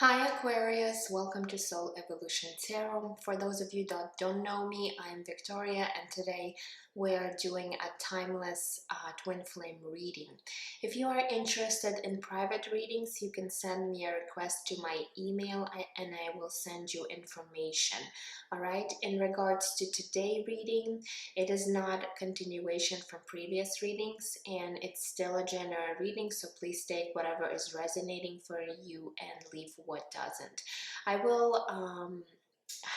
Hi Aquarius, welcome to Soul Evolution Tarot. For those of you that don't know me, I'm Victoria and today we're doing a timeless twin flame reading. If you are interested in private readings, you can send me a request to my email and I will send you information. Alright, in regards to today's reading, it is not a continuation from previous readings and it's still a general reading, so please take whatever is resonating for you and leave what doesn't. I will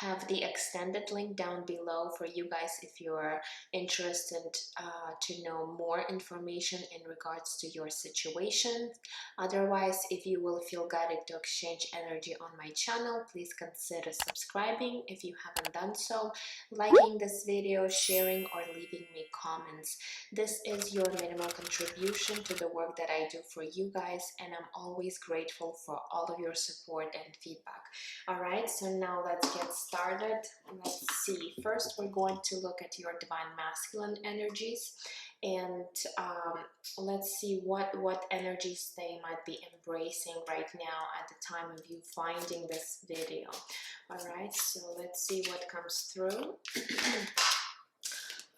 have the extended link down below for you guys if you're interested to know more information in regards to your situation. Otherwise, if you will feel guided to exchange energy on my channel, please consider subscribing if you haven't done so, liking this video, sharing, or leaving me comments. This is your minimal contribution to the work that I do for you guys, and I'm always grateful for all of your support and feedback. Alright, so now let's get started. Let's see. First, we're going to look at your divine masculine energies and let's see what energies they might be embracing right now at the time of you finding this video. Alright, so let's see what comes through.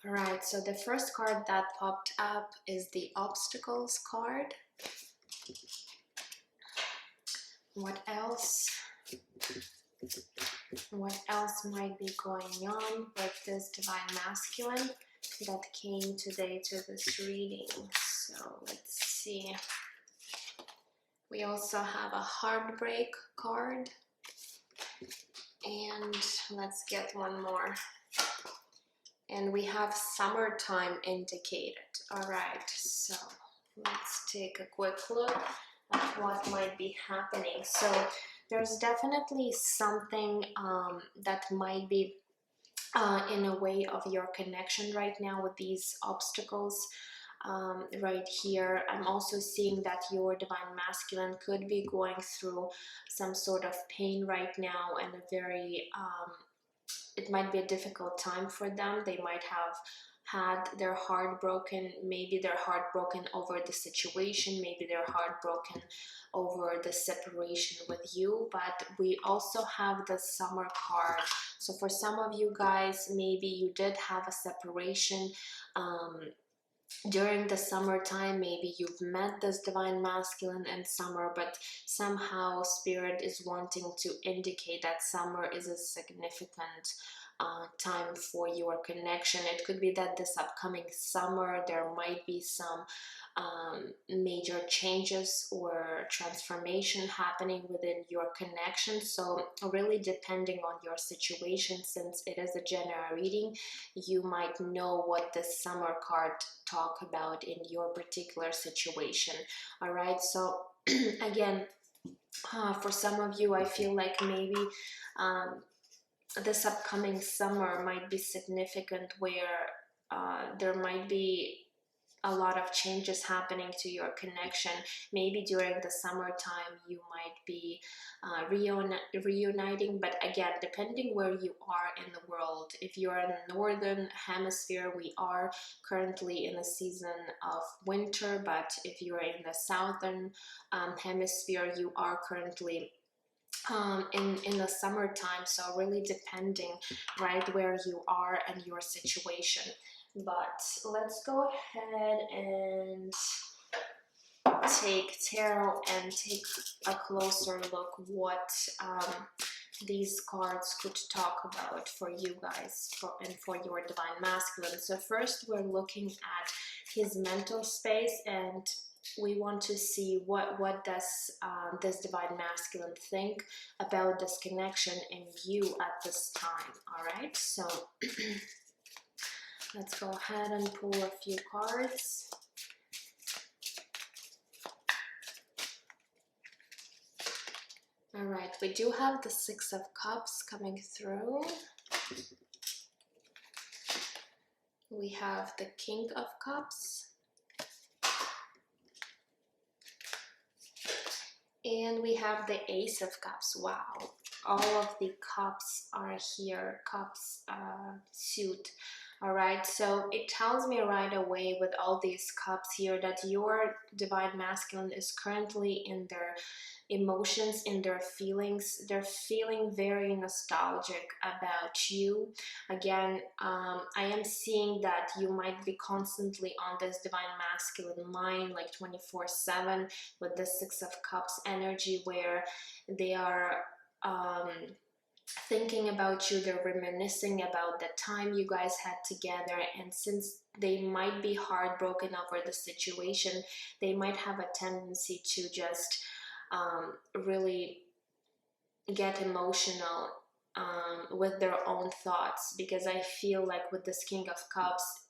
Alright, so the first card that popped up is the obstacles card. What else? What else might be going on with this divine masculine that came today to this reading? So let's see. We also have a heartbreak card. And let's get one more. And we have summertime indicated. Alright, so let's take a quick look at what might be happening. So there's definitely something that might be in a way of your connection right now with these obstacles. Right here, I'm also seeing that your divine masculine could be going through some sort of pain right now and a very it might be a difficult time for them. They might have had their heart broken. Maybe they're heartbroken over the situation, maybe they're heartbroken over the separation with you. But we also have the summer card. So for some of you guys, maybe you did have a separation during the summertime. Maybe you've met this divine masculine in summer, but somehow spirit is wanting to indicate that summer is a significant time for your connection. It could be that this upcoming summer there might be some major changes or transformation happening within your connection. So really depending on your situation, since it is a general reading, you might know what this summer card talk about in your particular situation. All right, so again, for some of you, I feel like maybe this upcoming summer might be significant, where there might be a lot of changes happening to your connection. Maybe during the summertime you might be reuniting, but again, depending where you are in the world. If you are in the northern hemisphere, we are currently in the season of winter, but if you are in the southern hemisphere, you are currently in the summertime. So really depending right where you are and your situation. But let's go ahead and take tarot and take a closer look what these cards could talk about for you guys and for your divine masculine. So first we're looking at his mental space, and we want to see what does this divine masculine think about this connection in you at this time. All right, so let's go ahead and pull a few cards. All right, we do have the Six of Cups coming through. We have the King of Cups. And we have the Ace of Cups. Wow, all of the cups are here, cups suit. All right, so it tells me right away with all these cups here that your divine masculine is currently in their emotions, in their feelings. They're feeling very nostalgic about you. Again, I am seeing that you might be constantly on this divine masculine line, like 24/7, with the Six of Cups energy, where they are thinking about you, they're reminiscing about the time you guys had together, and since they might be heartbroken over the situation, they might have a tendency to just really get emotional with their own thoughts, because I feel like with this King of Cups,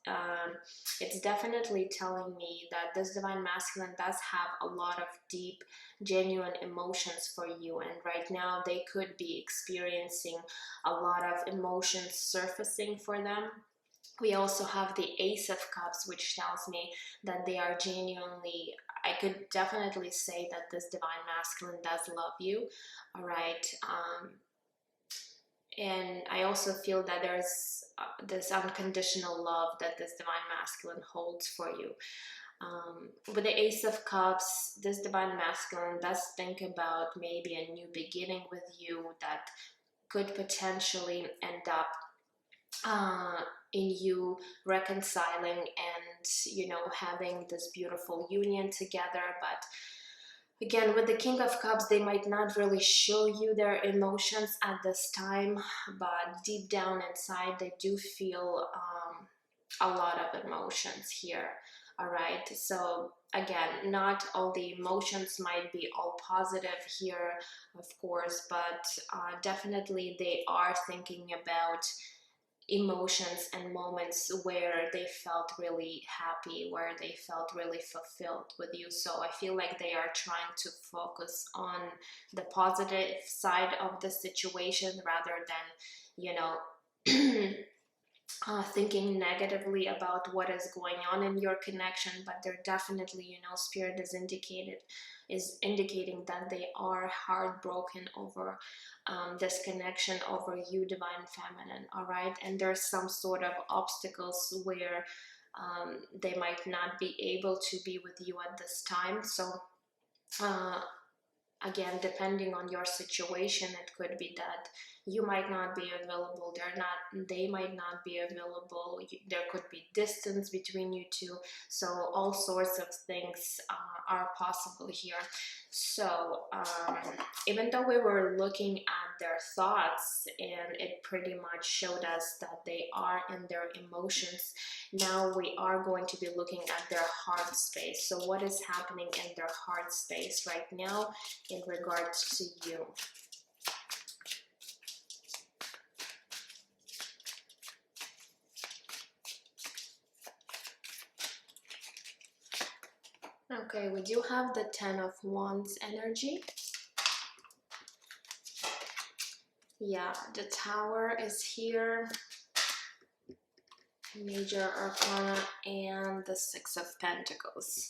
it's definitely telling me that this divine masculine does have a lot of deep, genuine emotions for you, and right now they could be experiencing a lot of emotions surfacing for them. We also have the Ace of Cups, which tells me that they are genuinely, I could definitely say that this divine masculine does love you, all right? And I also feel that there's this unconditional love that this divine masculine holds for you. With the Ace of Cups, this divine masculine does think about maybe a new beginning with you that could potentially end up in you reconciling and, you know, having this beautiful union together. But again, with the King of Cups, they might not really show you their emotions at this time, but deep down inside, they do feel a lot of emotions here. All right, so again, not all the emotions might be all positive here, of course, but definitely they are thinking about emotions and moments where they felt really happy, where they felt really fulfilled with you. So I feel like they are trying to focus on the positive side of the situation rather than, you know, thinking negatively about what is going on in your connection. But they're definitely, you know, spirit is indicating that they are heartbroken over this connection, over you, divine feminine. All right, and there's some sort of obstacles where they might not be able to be with you at this time. So uh, again, depending on your situation, it could be that you might not be available, they might not be available, there could be distance between you two. So all sorts of things are possible here. So even though we were looking at their thoughts and it pretty much showed us that they are in their emotions, now we are going to be looking at their heart space. So what is happening in their heart space right now in regards to you? Okay, we do have the Ten of Wands energy. Yeah, the Tower is here, Major Arcana, and the Six of Pentacles.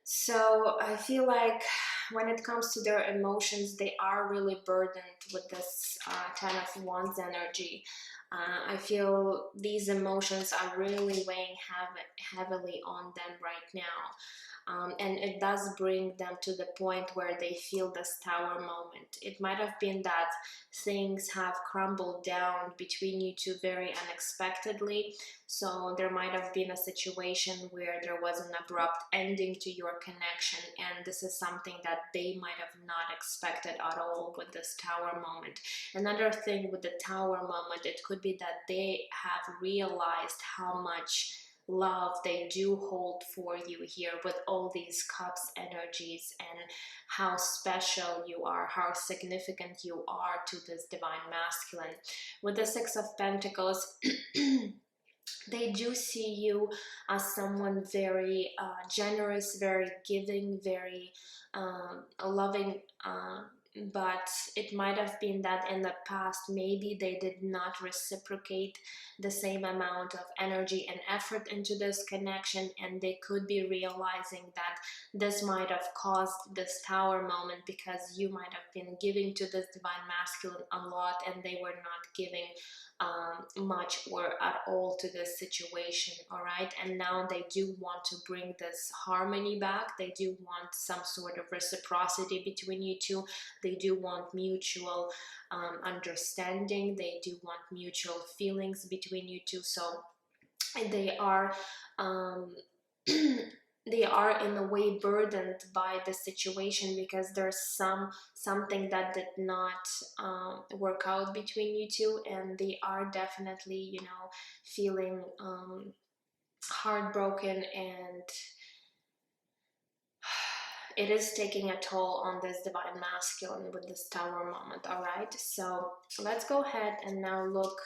So I feel like when it comes to their emotions, they are really burdened with this Ten of Wands energy. I feel these emotions are really weighing heavily on them right now. And it does bring them to the point where they feel this Tower moment. It might have been that things have crumbled down between you two very unexpectedly. So there might have been a situation where there was an abrupt ending to your connection, and this is something that they might have not expected at all with this Tower moment. Another thing with the Tower moment, it could be that they have realized how much love they do hold for you here with all these cups energies, and how special you are, how significant you are to this divine masculine. With the Six of Pentacles, they do see you as someone very generous, very giving, very loving, but it might have been that in the past maybe they did not reciprocate the same amount of energy and effort into this connection, and they could be realizing that this might have caused this tower moment because you might have been giving to this divine masculine a lot and they were not giving much or at all to this situation. All right, and now they do want to bring this harmony back. They do want some sort of reciprocity between you two. They do want mutual understanding. They do want mutual feelings between you two. So they are um, they are in a way burdened by the situation because there's something that did not work out between you two, and they are definitely, you know, feeling heartbroken, and it is taking a toll on this divine masculine with this tower moment. All right, so let's go ahead and now look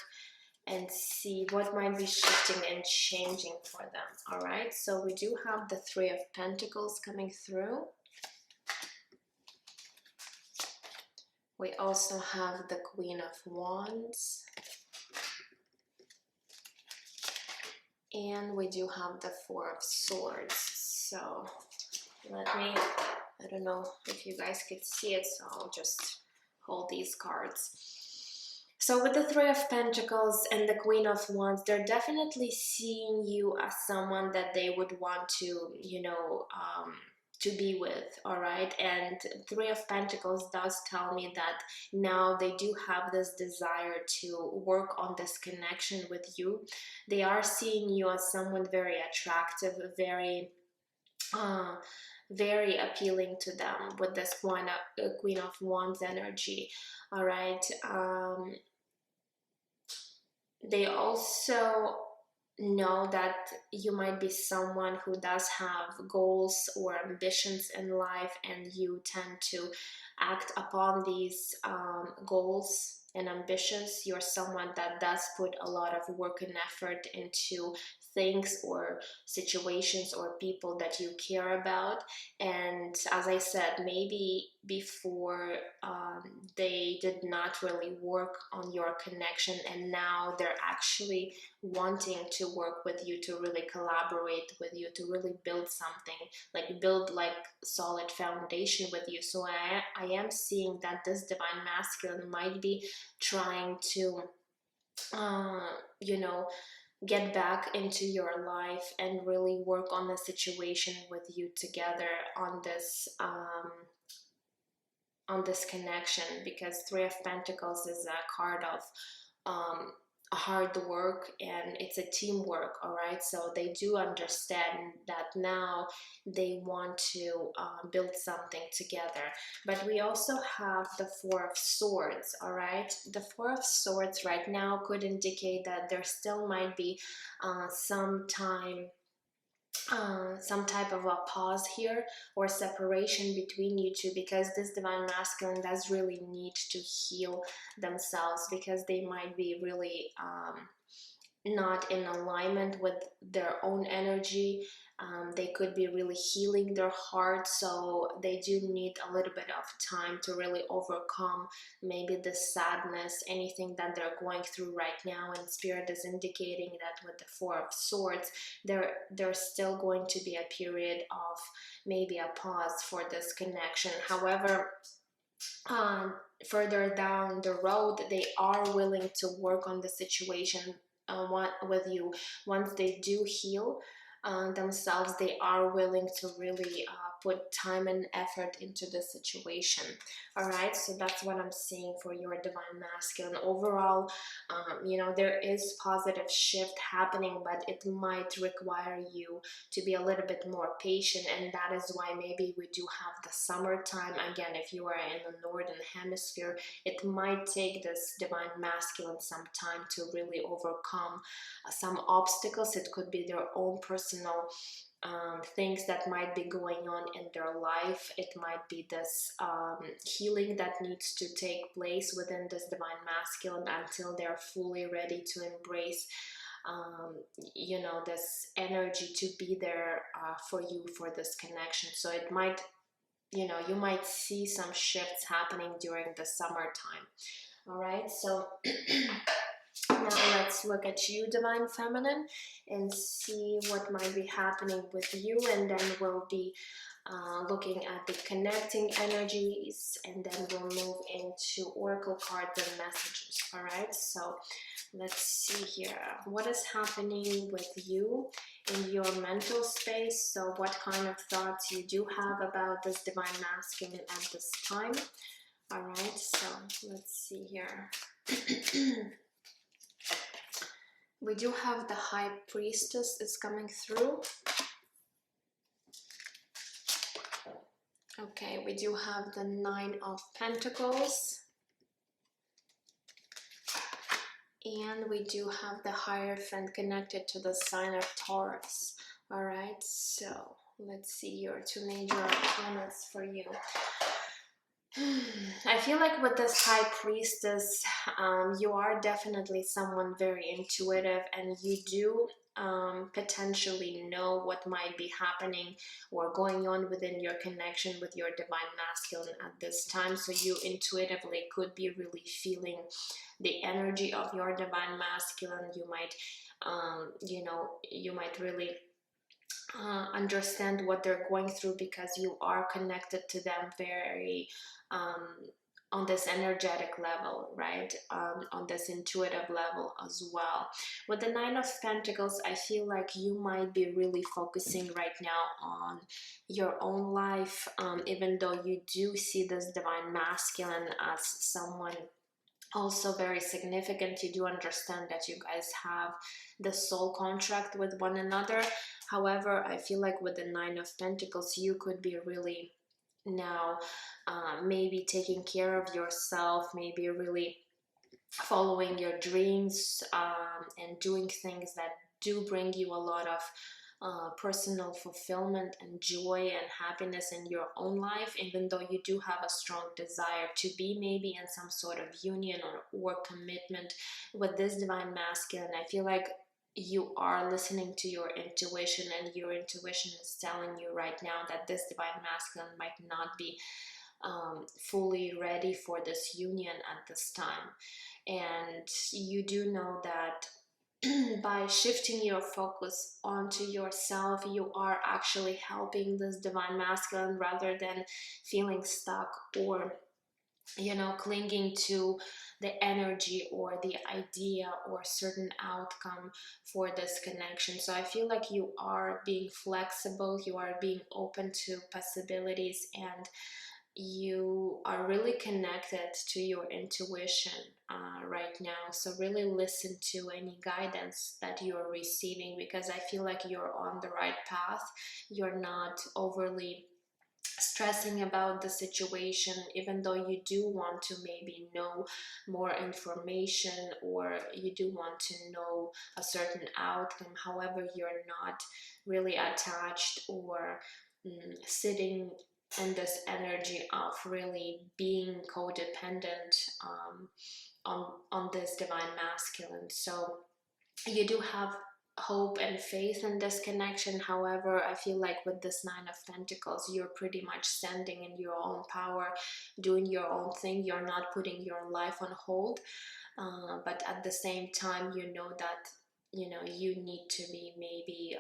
and see what might be shifting and changing for them. All right, so we do have the Three of Pentacles coming through. We also have the Queen of Wands, and we do have the Four of Swords. So let me, I don't know if you guys could see it, so I'll just hold these cards. So with the Three of Pentacles and the Queen of Wands, they're definitely seeing you as someone that they would want to, you know, to be with. All right, and Three of Pentacles does tell me that now they do have this desire to work on this connection with you. They are seeing you as someone very attractive, very appealing to them with this Queen of Wands energy. All right, they also know that you might be someone who does have goals or ambitions in life, and you tend to act upon these goals and ambitions. You're someone that does put a lot of work and effort into things or situations or people that you care about. And as I said, maybe before they did not really work on your connection, and now they're actually wanting to work with you, to really collaborate with you, to really build something, like build like solid foundation with you. So I am seeing that this divine masculine might be trying to you know, get back into your life and really work on the situation with you together on this connection, because Three of Pentacles is a card of hard work, and it's a teamwork. All right, so they do understand that now they want to build something together. But we also have the Four of Swords. All right, the Four of Swords right now could indicate that there still might be some type of a pause here or separation between you two, because this divine masculine does really need to heal themselves, because they might be really not in alignment with their own energy. They could be really healing their heart, so they do need a little bit of time to really overcome maybe the sadness, anything that they're going through right now. And Spirit is indicating that with the Four of Swords, there's still going to be a period of maybe a pause for this connection. However, further down the road, they are willing to work on the situation with you. Once they do heal themselves, they are willing to really put time and effort into the situation. All right, so that's what I'm seeing for your divine masculine. Overall, you know, there is positive shift happening, but it might require you to be a little bit more patient, and that is why maybe we do have the summertime. Again, if you are in the northern hemisphere, it might take this divine masculine some time to really overcome some obstacles. It could be their own personal things that might be going on in their life. It might be this healing that needs to take place within this divine masculine until they're fully ready to embrace you know, this energy to be there for you for this connection. So it might you know, you might see some shifts happening during the summertime. All right, so now let's look at you, Divine Feminine, and see what might be happening with you, and then we'll be looking at the connecting energies, and then we'll move into oracle cards and messages. All right, so let's see here. What is happening with you in your mental space? So what kind of thoughts you do have about this divine masculine at this time? All right, so let's see here. We do have the High Priestess is coming through. Okay, we do have the Nine of Pentacles. And we do have the Hierophant connected to the sign of Taurus. All right, so let's see your two major arcanas for you. I feel like with this High Priestess, you are definitely someone very intuitive, and you do potentially know what might be happening or going on within your connection with your divine masculine at this time. So you intuitively could be really feeling the energy of your divine masculine. You might, you know, you might really understand what they're going through, because you are connected to them very on this energetic level, right? On this intuitive level as well. With the Nine of Pentacles, I feel like you might be really focusing right now on your own life, even though you do see this divine masculine as someone also very significant. You do understand that you guys have the soul contract with one another. However, I feel like with the Nine of Pentacles, you could be really now maybe taking care of yourself, maybe really following your dreams, and doing things that do bring you a lot of personal fulfillment and joy and happiness in your own life, even though you do have a strong desire to be maybe in some sort of union or commitment with this divine masculine. I feel like you are listening to your intuition, and your intuition is telling you right now that this divine masculine might not be fully ready for this union at this time. And you do know that by shifting your focus onto yourself, you are actually helping this divine masculine, rather than feeling stuck or, you know, clinging to the energy or the idea or certain outcome for this connection. So I feel like you are being flexible, you are being open to possibilities, and you are really connected to your intuition right now. So really listen to any guidance that you're receiving, because I feel like you're on the right path. You're not overly stressing about the situation, even though you do want to maybe know more information, or you do want to know a certain outcome. However, you're not really attached or sitting in this energy of really being codependent on this divine masculine. So you do have hope and faith in this connection. However, I feel like with this Nine of Pentacles, you're pretty much standing in your own power, doing your own thing. You're not putting your life on hold, but at the same time, you know that, you know, you need to be maybe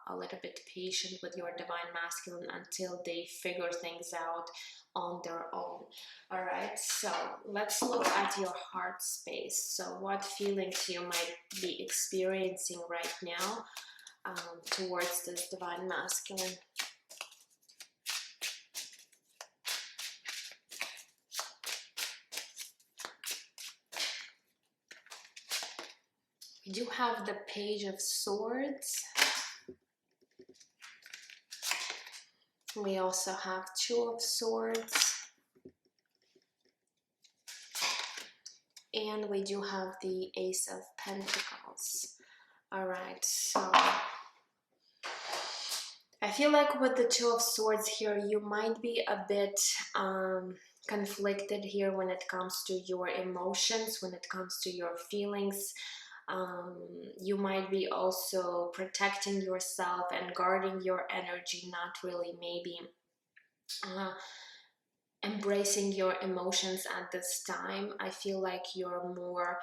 a little bit patient with your divine masculine until they figure things out on their own. All right, so let's look at your heart space. So what feelings you might be experiencing right now towards this divine masculine. We do have the Page of Swords. We also have Two of Swords. And we do have the Ace of Pentacles. All right, so I feel like with the Two of Swords here, you might be a bit conflicted here when it comes to your emotions, when it comes to your feelings. You might be also protecting yourself and guarding your energy, not really maybe embracing your emotions at this time. I feel like you're more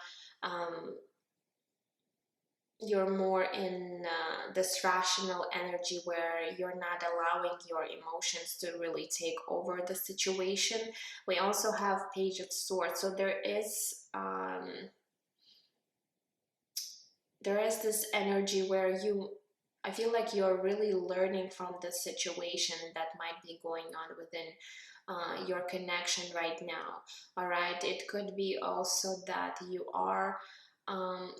in this rational energy where you're not allowing your emotions to really take over the situation. We also have Page of Swords, so there is this energy where I feel like you're really learning from the situation that might be going on within your connection right now. All right, it could be also that you are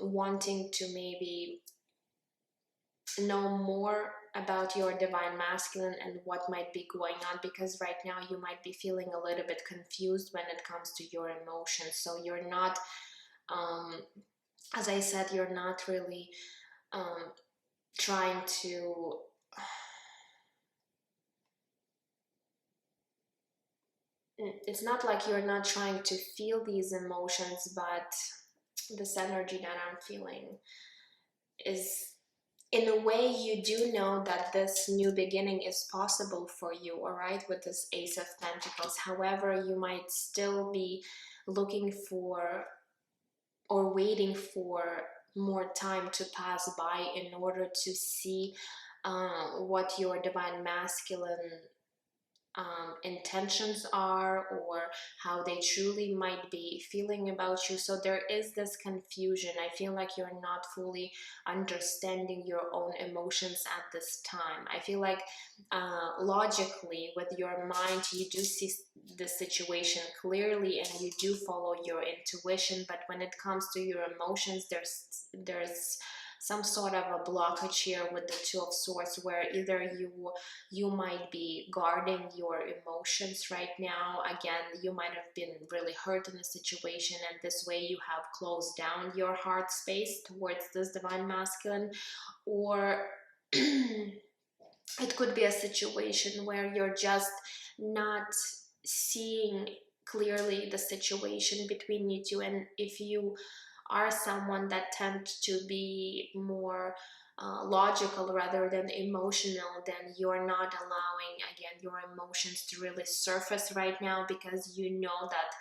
wanting to maybe know more about your divine masculine and what might be going on, because right now you might be feeling a little bit confused when it comes to your emotions. So you're not, as I said, you're not really trying to it's not like you're not trying to feel these emotions, but this energy that I'm feeling is, in a way, you do know that this new beginning is possible for you, all right, with this Ace of Pentacles. However, you might still be looking for or waiting for more time to pass by in order to see what your divine masculine intentions are, or how they truly might be feeling about you. So there is this confusion. I feel like you're not fully understanding your own emotions at this time. I feel like logically, with your mind, you do see the situation clearly and you do follow your intuition, but when it comes to your emotions, there's some sort of a blockage here with the Two of Swords, where either you might be guarding your emotions right now. Again, you might have been really hurt in a situation, and this way you have closed down your heart space towards this divine masculine. Or it could be a situation where you're just not seeing clearly the situation between you two. And if you are someone that tends to be more logical rather than emotional, then you're not allowing, again, your emotions to really surface right now, because you know that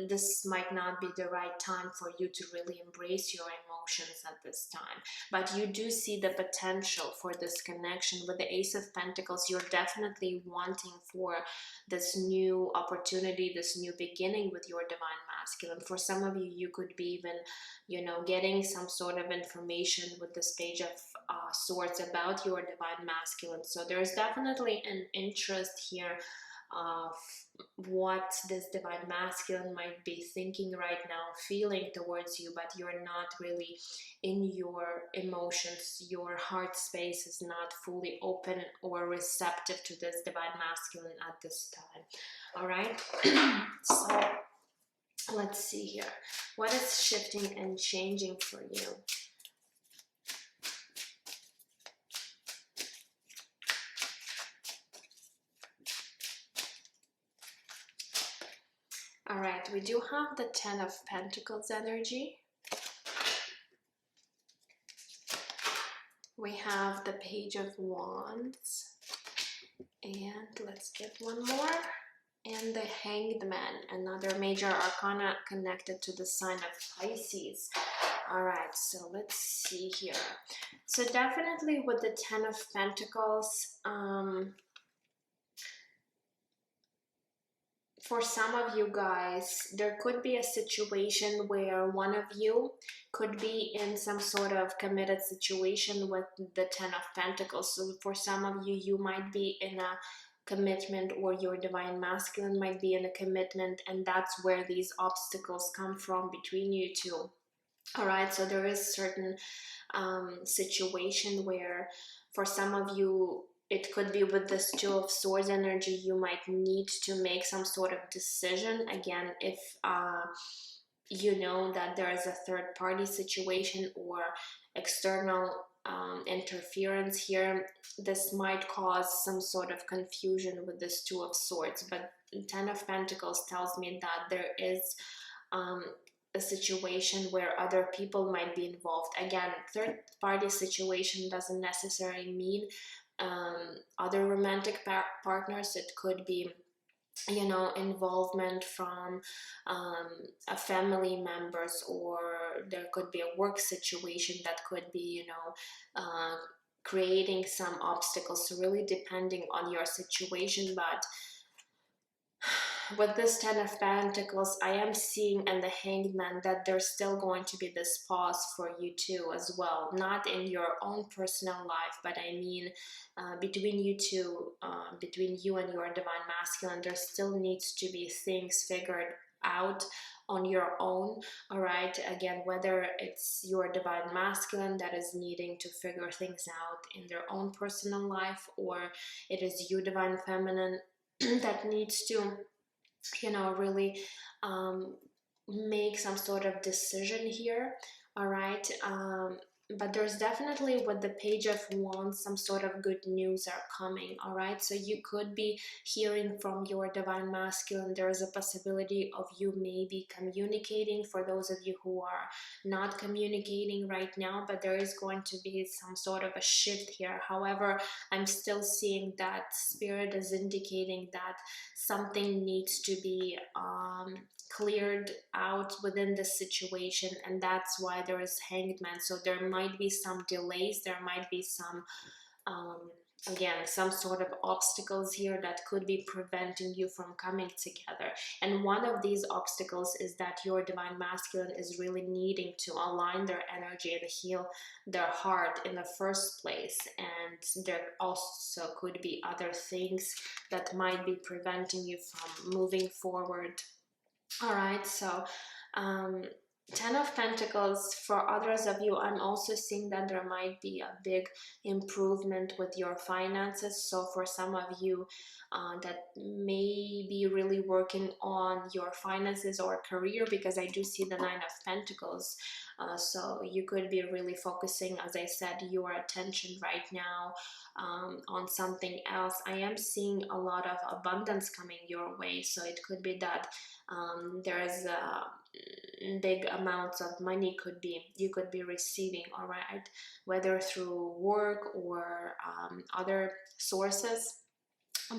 this might not be the right time for you to really embrace your emotions at this time. But you do see the potential for this connection with the Ace of Pentacles. You're definitely wanting for this new opportunity, this new beginning with your divine masculine. For some of you, you could be even, getting some sort of information with this Page of Swords about your divine masculine. So there's definitely an interest here of what this divine masculine might be thinking right now, feeling towards you, but you're not really in your emotions. Your heart space is not fully open or receptive to this divine masculine at this time. All right. So let's see here. What is shifting and changing for you? All right, we do have the Ten of Pentacles energy. We have the Page of Wands. And let's get one more. And the Hanged Man, another major arcana connected to the sign of Pisces. All right, so let's see here. So definitely with the Ten of Pentacles, for some of you guys, there could be a situation where one of you could be in some sort of committed situation with the Ten of Pentacles. So for some of you, you might be in a commitment, or your divine masculine might be in a commitment, and that's where these obstacles come from between you two. All right, so there is certain situation where for some of you, it could be with this Two of Swords energy, you might need to make some sort of decision. Again, if you know that there is a third party situation or external interference here, this might cause some sort of confusion with this Two of Swords. But Ten of Pentacles tells me that there is a situation where other people might be involved. Again, third party situation doesn't necessarily mean other romantic partners. It could be, you know, involvement from a family members, or there could be a work situation that could be, you know, creating some obstacles. So really depending on your situation. But with this Ten of Pentacles, I am seeing and the Hanged Man that there's still going to be this pause for you too as well. Not in your own personal life, but I mean between you two, between you and your Divine Masculine, there still needs to be things figured out on your own. All right, again, whether it's your Divine Masculine that is needing to figure things out in their own personal life, or it is you, Divine Feminine, that needs to, you know, really make some sort of decision here. All right, but there's definitely with the Page of Wands some sort of good news are coming. All right, so you could be hearing from your Divine Masculine. There is a possibility of you maybe communicating, for those of you who are not communicating right now, but there is going to be some sort of a shift here. However, I'm still seeing that Spirit is indicating that something needs to be cleared out within the situation, and that's why there is Hanged Man. So there might be some delays, there might be some again, some sort of obstacles here that could be preventing you from coming together. And one of these obstacles is that your Divine Masculine is really needing to align their energy and heal their heart in the first place. And there also could be other things that might be preventing you from moving forward. All right, so Ten of Pentacles, for others of you, I'm also seeing that there might be a big improvement with your finances. So for some of you that may be really working on your finances or career, because I do see the Nine of Pentacles. So you could be really focusing, as I said, your attention right now on something else. I am seeing a lot of abundance coming your way. So it could be that there is big amounts of money you could be receiving, all right, whether through work or other sources.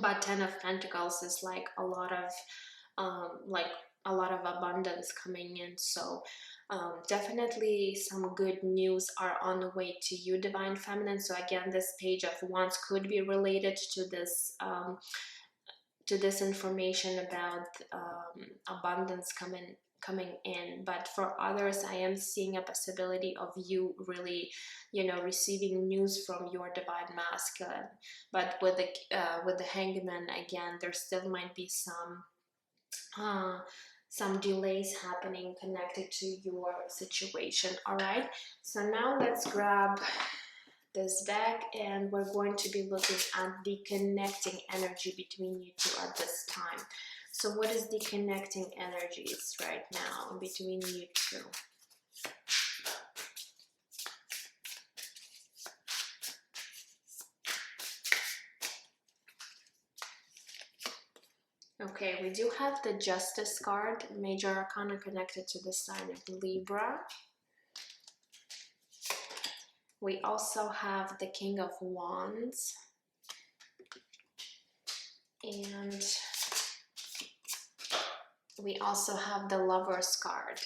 But Ten of Pentacles is like a lot of abundance coming in. So definitely some good news are on the way to you, Divine Feminine. So again, this Page of Wands could be related to this information about abundance coming in. But for others, I am seeing a possibility of you really, you know, receiving news from your Divine Masculine. But with the Hanged Man, again, there still might be some delays happening connected to your situation. All right, so now let's grab this deck, and we're going to be looking at the connecting energy between you two at this time. So what is the connecting energies right now between you two? Okay, we do have the Justice card, major arcana connected to the sign of Libra. We also have the King of Wands, and we also have the Lover's card.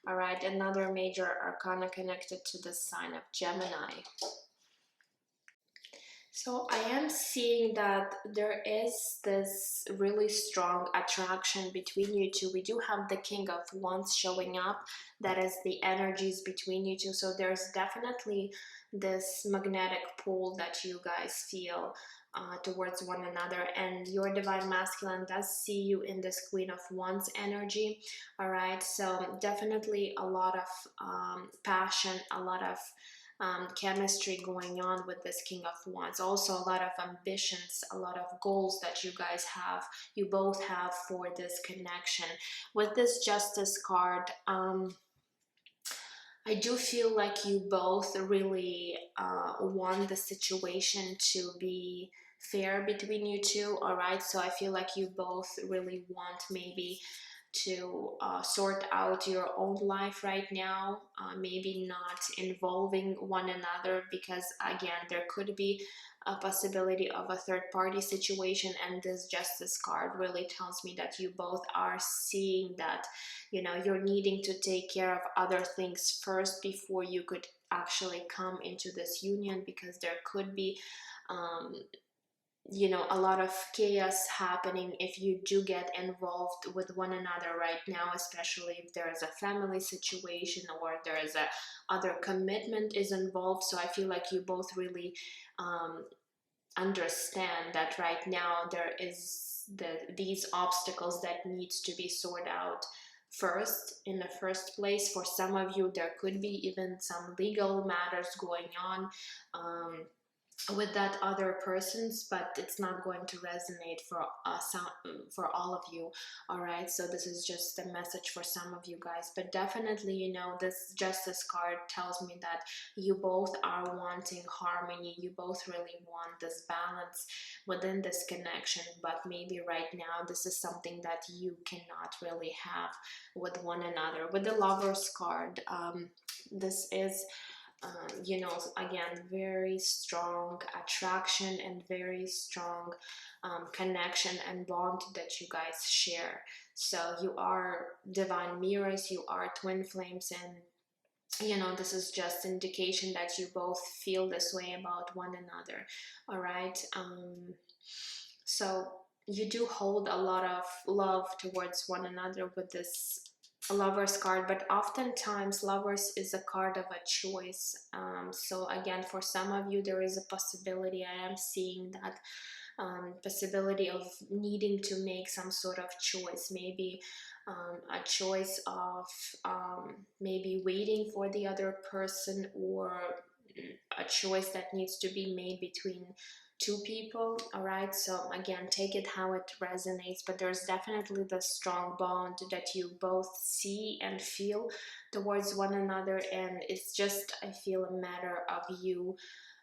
All right, another major arcana connected to the sign of Gemini. So I am seeing that there is this really strong attraction between you two. We do have the King of Wands showing up. That is the energies between you two. So there's definitely this magnetic pull that you guys feel towards one another. And your Divine Masculine does see you in this Queen of Wands energy. All right, so definitely a lot of passion, a lot of chemistry going on with this King of Wands. Also a lot of ambitions, a lot of goals that you both have for this connection. With this Justice card, I do feel like you both really want the situation to be fair between you two. All right, so I feel like you both really want maybe to sort out your own life right now, maybe not involving one another, because again, there could be a possibility of a third party situation. And this Justice card really tells me that you both are seeing that, you know, you're needing to take care of other things first before you could actually come into this union, because there could be you know, a lot of chaos happening if you do get involved with one another right now, especially if there is a family situation or there is a other commitment is involved. So I feel like you both really understand that right now there is these obstacles that needs to be sorted out first in the first place. For some of you, there could be even some legal matters going on with that other person's, but it's not going to resonate for for all of you. All right, so this is just a message for some of you guys, but definitely, you know, this Justice card tells me that you both are wanting harmony, you both really want this balance within this connection, but maybe right now this is something that you cannot really have with one another. With the Lovers card, this is you know, again, very strong attraction and very strong connection and bond that you guys share. So you are divine mirrors, you are twin flames, and you know, this is just indication that you both feel this way about one another. All right, so you do hold a lot of love towards one another with this Lovers card, but oftentimes Lovers is a card of a choice. So again, for some of you, there is a possibility, I am seeing that possibility of needing to make some sort of choice, maybe a choice of maybe waiting for the other person, or a choice that needs to be made between two people. All right, so again, take it how it resonates, but there's definitely the strong bond that you both see and feel towards one another, and it's just, I feel, a matter of you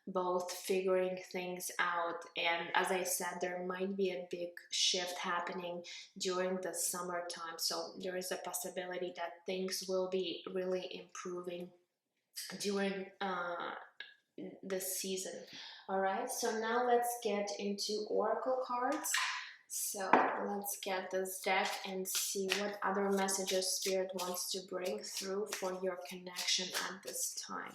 both figuring things out. And as I said, there might be a big shift happening during the summertime, so there is a possibility that things will be really improving during this season. All right, so now let's get into oracle cards. So let's get this deck and see what other messages Spirit wants to bring through for your connection at this time.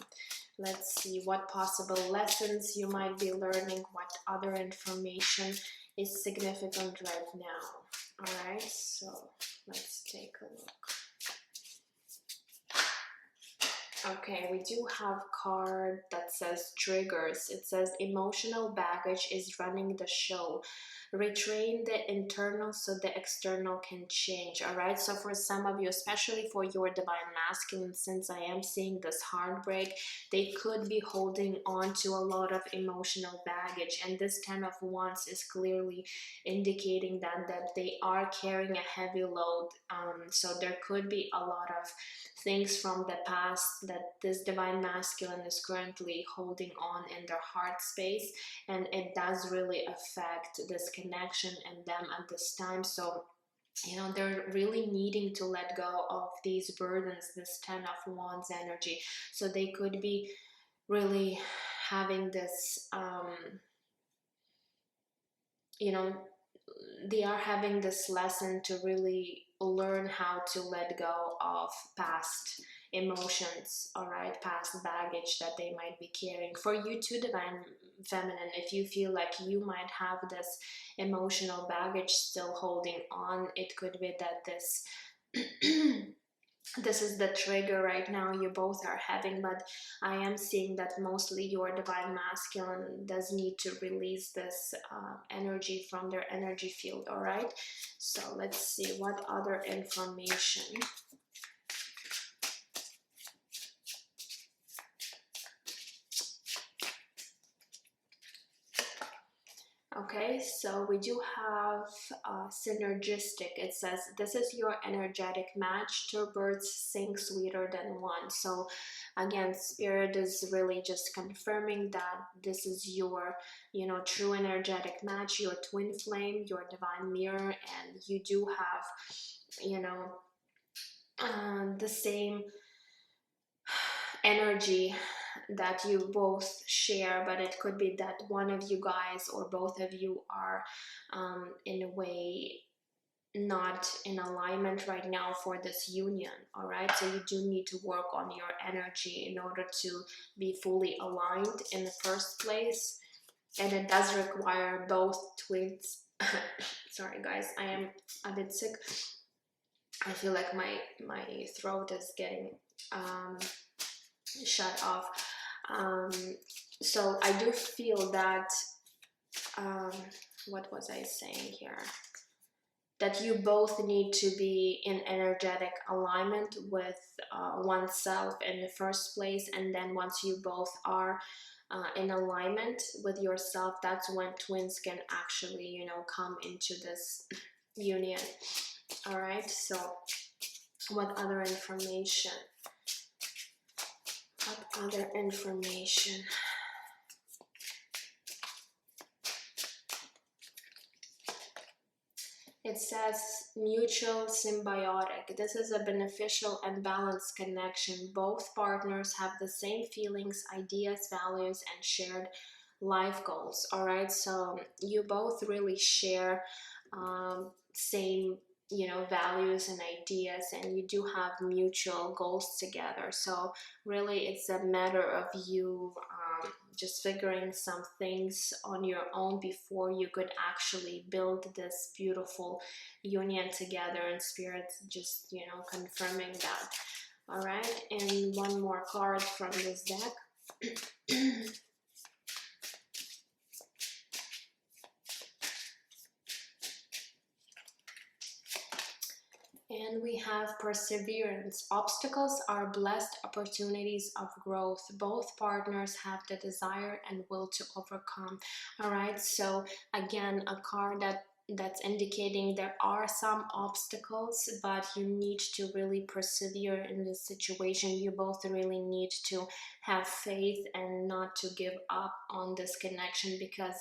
Let's see what possible lessons you might be learning, what other information is significant right now. All right, so let's take a look. Okay, we do have a card that says triggers. It says emotional baggage is running the show. Retrain the internal so the external can change. All right, so for some of you, especially for your divine masculine, since I am seeing this heartbreak, they could be holding on to a lot of emotional baggage, and this 10 of Wands is clearly indicating that they are carrying a heavy load. So there could be a lot of things from the past that this divine masculine is currently holding on in their heart space, and it does really affect this connection and them at this time. So you know, they're really needing to let go of these burdens, this 10 of Wands energy. So they could be really having this you know, they are having this lesson to really learn how to let go of past emotions, all right, past baggage that they might be carrying. For you too, divine feminine, if you feel like you might have this emotional baggage still holding on, it could be that this this is the trigger right now you both are having. But I am seeing that mostly your divine masculine does need to release this energy from their energy field. All right, so let's see what other information. Okay, so we do have synergistic. It says this is your energetic match. Two birds sing sweeter than one. So again, Spirit is really just confirming that this is your, you know, true energetic match, your twin flame, your divine mirror, and you do have, you know, the same energy that you both share, but it could be that one of you guys or both of you are in a way not in alignment right now for this union. All right, so you do need to work on your energy in order to be fully aligned in the first place, and it does require both twins. Sorry guys, I am a bit sick. I feel like my throat is getting shut off. So I do feel that what was I saying here, that you both need to be in energetic alignment with oneself in the first place, and then once you both are in alignment with yourself, that's when twins can actually, you know, come into this union. All right, so what other information? What other information? It says mutual symbiotic. This is a beneficial and balanced connection. Both partners have the same feelings, ideas, values, and shared life goals. All right, so you both really share same, you know, values and ideas, and you do have mutual goals together. So really it's a matter of you just figuring some things on your own before you could actually build this beautiful union together, and spirit just, you know, confirming that. All right, and one more card from this deck. And we have perseverance. Obstacles are blessed opportunities of growth. Both partners have the desire and will to overcome. All right, so again, a card that's indicating there are some obstacles, but you need to really persevere in this situation. You both really need to have faith and not to give up on this connection, because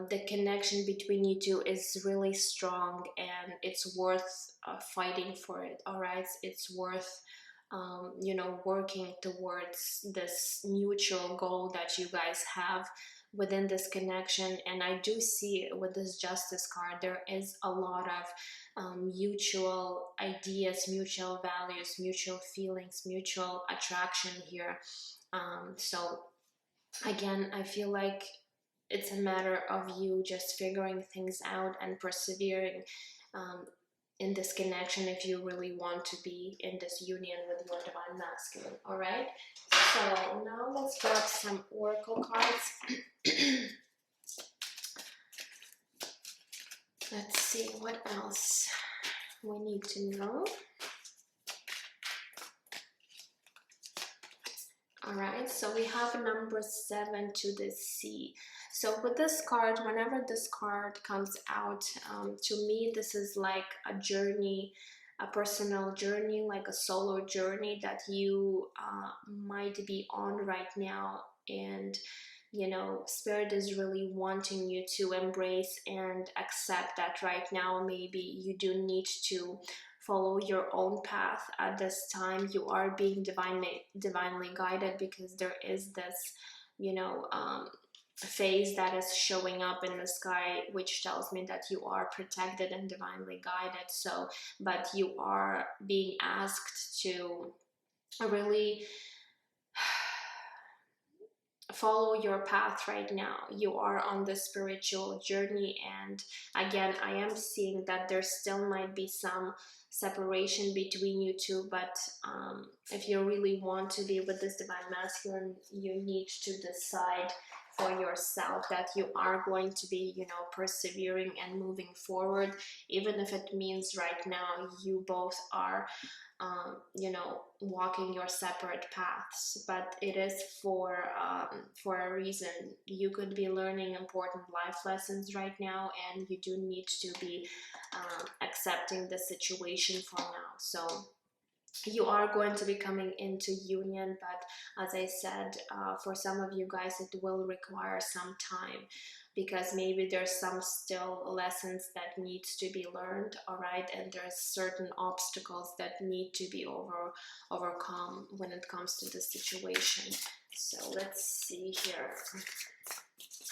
the connection between you two is really strong, and it's worth fighting for it. All right, it's worth you know, working towards this mutual goal that you guys have within this connection. And I do see with this justice card there is a lot of mutual ideas, mutual values, mutual feelings, mutual attraction here. So again, I feel like it's a matter of you just figuring things out and persevering in this connection if you really want to be in this union with your divine masculine. All right, so now let's grab some oracle cards. Let's see what else we need to know. All right, so we have number 7 to the sea. So with this card, whenever this card comes out, to me this is like a journey, a personal journey, like a solo journey that you might be on right now. And you know, spirit is really wanting you to embrace and accept that right now maybe you do need to follow your own path at this time. You are being divinely guided, because there is this, you know, phase that is showing up in the sky, which tells me that you are protected and divinely guided. So but you are being asked to really follow your path right now. You are on the spiritual journey, and again, I am seeing that there still might be some separation between you two, but if you really want to be with this divine masculine, you need to decide for yourself that you are going to be, you know, persevering and moving forward, even if it means right now you both are you know, walking your separate paths. But it is for a reason. You could be learning important life lessons right now, and you do need to be accepting the situation for now. So you are going to be coming into union, but as I said, for some of you guys it will require some time, because maybe there's some still lessons that needs to be learned, all right, and there's certain obstacles that need to be overcome when it comes to the situation. So let's see here.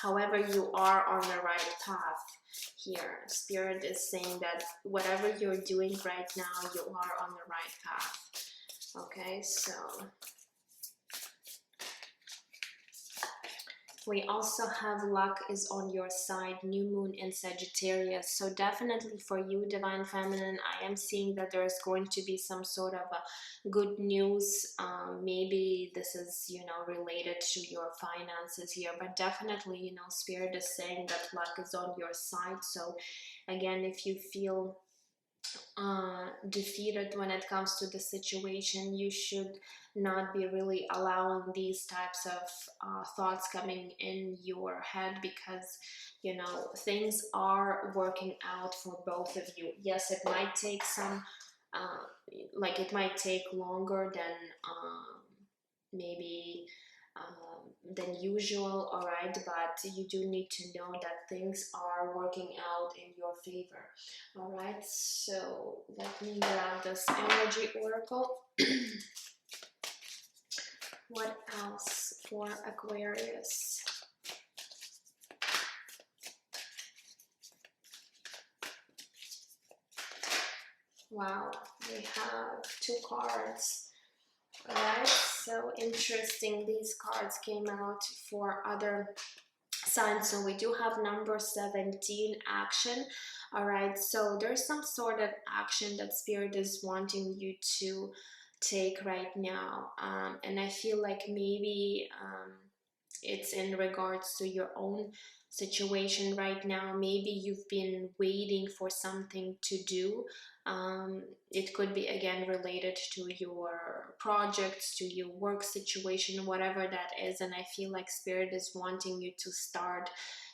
However, you are on the right path here. Spirit is saying that whatever you're doing right now, you are on the right path. Okay, so we also have luck is on your side, new moon in Sagittarius. So definitely for you, Divine Feminine, I am seeing that there is going to be some sort of a good news. Maybe this is, you know, related to your finances here, but definitely, you know, Spirit is saying that luck is on your side. So again, if you feel defeated when it comes to the situation, you should not be really allowing these types of thoughts coming in your head, because you know things are working out for both of you. Yes, it might take some like it might take longer than maybe than usual, all right, but you do need to know that things are working out in your favor. All right, so let me grab this energy oracle. What else for Aquarius? Wow, we have 2 cards. Alright, so interesting. These cards came out for other signs. So we do have number 17, action. Alright, so there's some sort of action that Spirit is wanting you to take right now. And I feel like maybe it's in regards to your own situation right now. Maybe you've been waiting for something to do. It could be again related to your projects, to your work situation, whatever that is. And I feel like Spirit is wanting you to start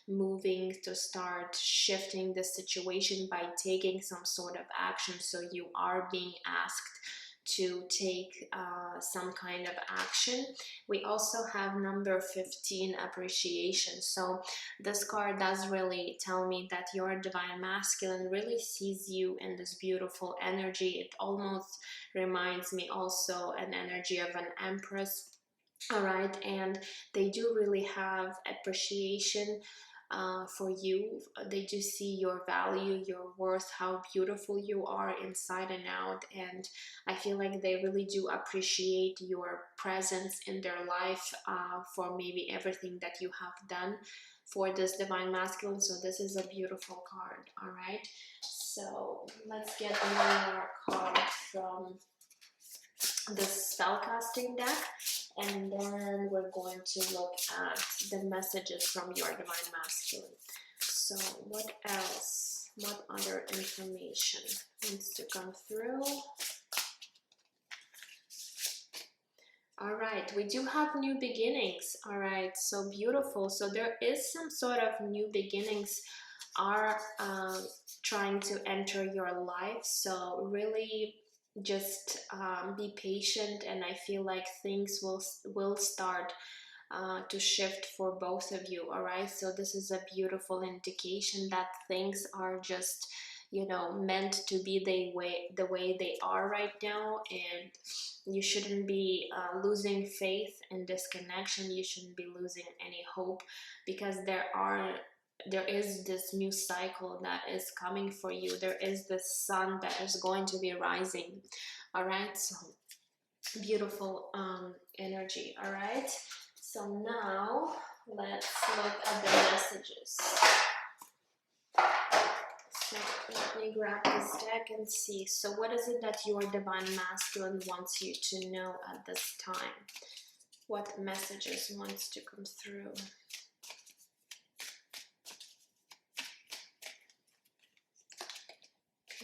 moving, to start shifting the situation by taking some sort of action. So you are being asked to take some kind of action. We also have number 15, appreciation. So this card does really tell me that your Divine Masculine really sees you in this beautiful energy. It almost reminds me also an energy of an Empress. All right, and they do really have appreciation for you. They do see your value, your worth, how beautiful you are inside and out, and I feel like they really do appreciate your presence in their life for maybe everything that you have done for this Divine Masculine. So this is a beautiful card. All right, so let's get one more card from the spellcasting deck, and then we're going to look at the messages from your Divine Masculine. So what else? What other information needs to come through? All right, we do have new beginnings. All right, so beautiful. So there is some sort of new beginnings are trying to enter your life. So really just be patient, and I feel like things will start to shift for both of you. All right, so this is a beautiful indication that things are just, you know, meant to be the way they are right now, and you shouldn't be losing faith in this connection. You shouldn't be losing any hope, because there is this new cycle that is coming for you. There is this sun that is going to be rising. All right, so beautiful energy. All right, so now let's look at the messages. So let me grab this deck and see. So what is it that your Divine Masculine wants you to know at this time? What messages wants to come through?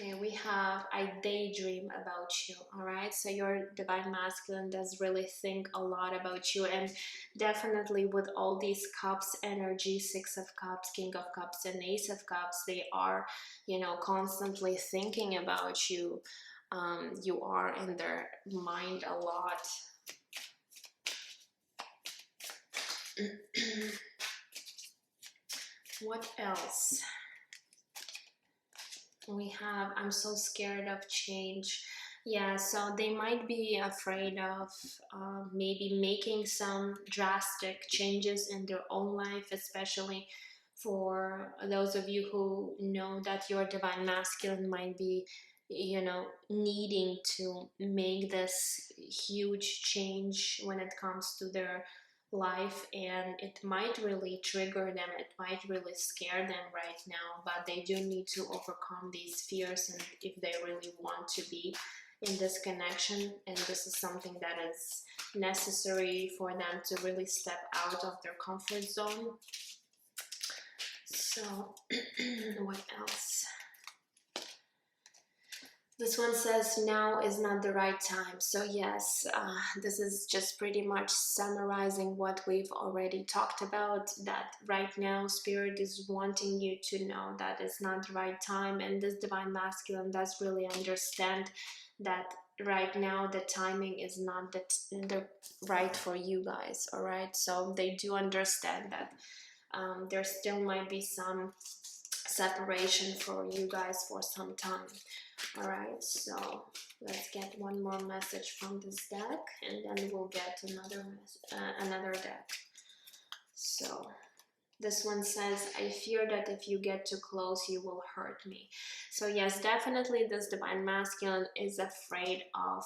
Okay, we have I daydream about you. All right, so your Divine Masculine does really think a lot about you, and definitely with all these cups energy, 6 of Cups, King of Cups, and Ace of Cups, they are, you know, constantly thinking about you. You are in their mind a lot. What else? We have, I'm so scared of change. Yeah, so they might be afraid of maybe making some drastic changes in their own life, especially for those of you who know that your divine masculine might be, you know, needing to make this huge change when it comes to their life, and it might really trigger them, it might really scare them right now, but they do need to overcome these fears, and if they really want to be in this connection, and this is something that is necessary for them to really step out of their comfort zone. So what else? This one says now is not the right time. So yes, this is just pretty much summarizing what we've already talked about, that right now Spirit is wanting you to know that it's not the right time, and this divine masculine does really understand that right now the timing is not the right for you guys, all right? So they do understand that there still might be some separation for you guys for some time. All right, so let's get one more message from this deck, and then we'll get another deck. So this one says, I fear that if you get too close, you will hurt me. So yes, definitely this divine masculine is afraid of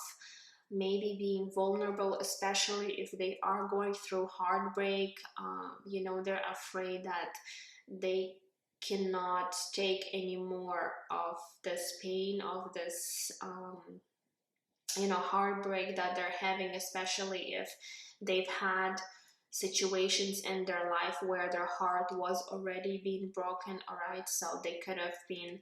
maybe being vulnerable, especially if they are going through heartbreak. You know, they're afraid that they cannot take any more of this pain, of this you know, heartbreak that they're having, especially if they've had situations in their life where their heart was already being broken. All right, so they could have been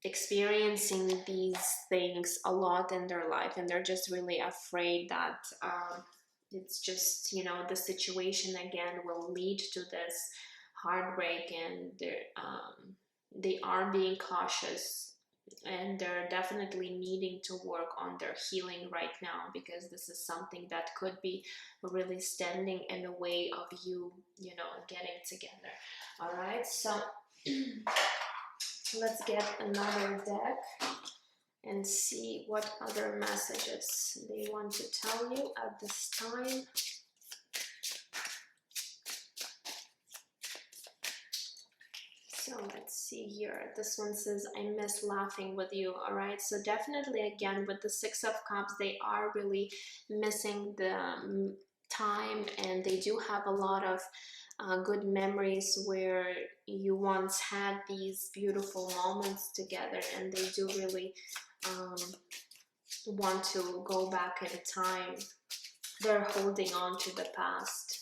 experiencing these things a lot in their life, and they're just really afraid that it's just, you know, the situation again will lead to this heartbreak, and they are being cautious, and they're definitely needing to work on their healing right now, because this is something that could be really standing in the way of you, you know, getting together. All right, so let's get another deck and see what other messages they want to tell you at this time. So let's see here. This one says, I miss laughing with you. All right, so definitely again with the Six of Cups, they are really missing the time, and they do have a lot of good memories where you once had these beautiful moments together, and they do really want to go back in time. They're holding on to the past.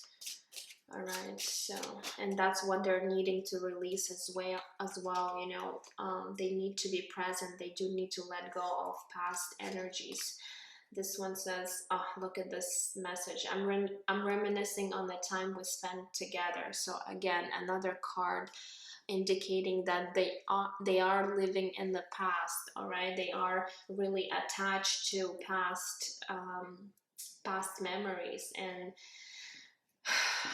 All right, so, and that's what they're needing to release as well, you know. They need to be present. They do need to let go of past energies. This one says, oh, look at this message. I'm reminiscing on the time we spent together. So again, another card indicating that they are living in the past. All right, they are really attached to past memories, and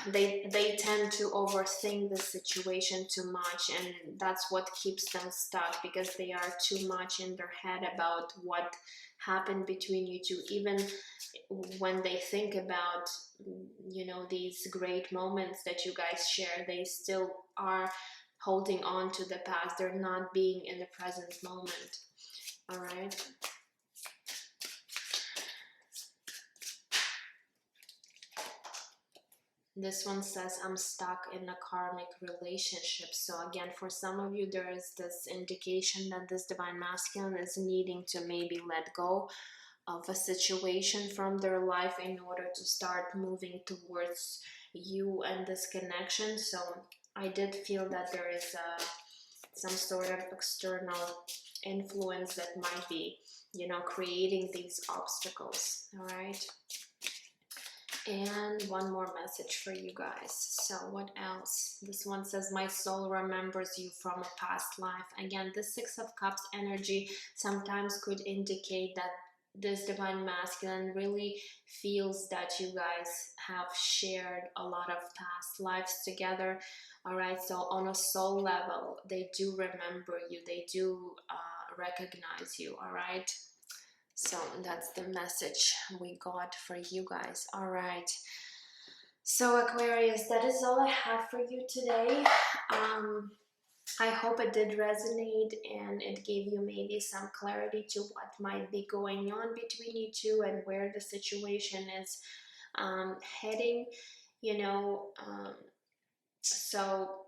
they tend to overthink the situation too much, and that's what keeps them stuck, because they are too much in their head about what happened between you two. Even when they think about, you know, these great moments that you guys share, they still are holding on to the past. They're not being in the present moment. All right, this one says, I'm stuck in a karmic relationship. So again, for some of you, there is this indication that this divine masculine is needing to maybe let go of a situation from their life in order to start moving towards you and this connection. So I did feel that there is some sort of external influence that might be, you know, creating these obstacles. All right, and one more message for you guys. So what else? This one says, my soul remembers you from a past life. Again, the Six of Cups energy sometimes could indicate that this divine masculine really feels that you guys have shared a lot of past lives together. All right, so on a soul level, they do remember you, they do recognize you. All right, so that's the message we got for you guys. All right, so Aquarius, that is all I have for you today. I hope it did resonate and it gave you maybe some clarity to what might be going on between you two and where the situation is heading, you know. So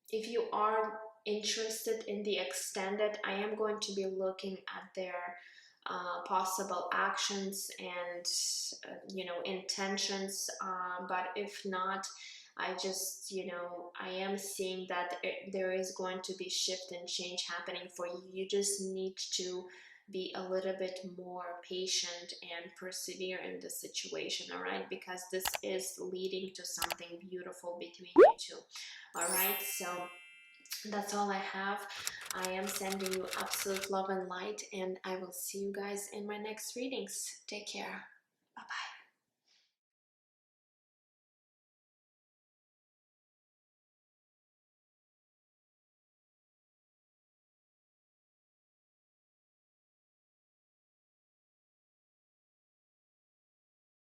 if you are interested in the extended, I am going to be looking at their possible actions and you know, intentions, but if not, I just, you know, I am seeing that there is going to be shift and change happening for you. You just need to be a little bit more patient and persevere in the situation, all right, because this is leading to something beautiful between you two. All right, so that's all I have. I am sending you absolute love and light, and I will see you guys in my next readings. Take care. Bye bye.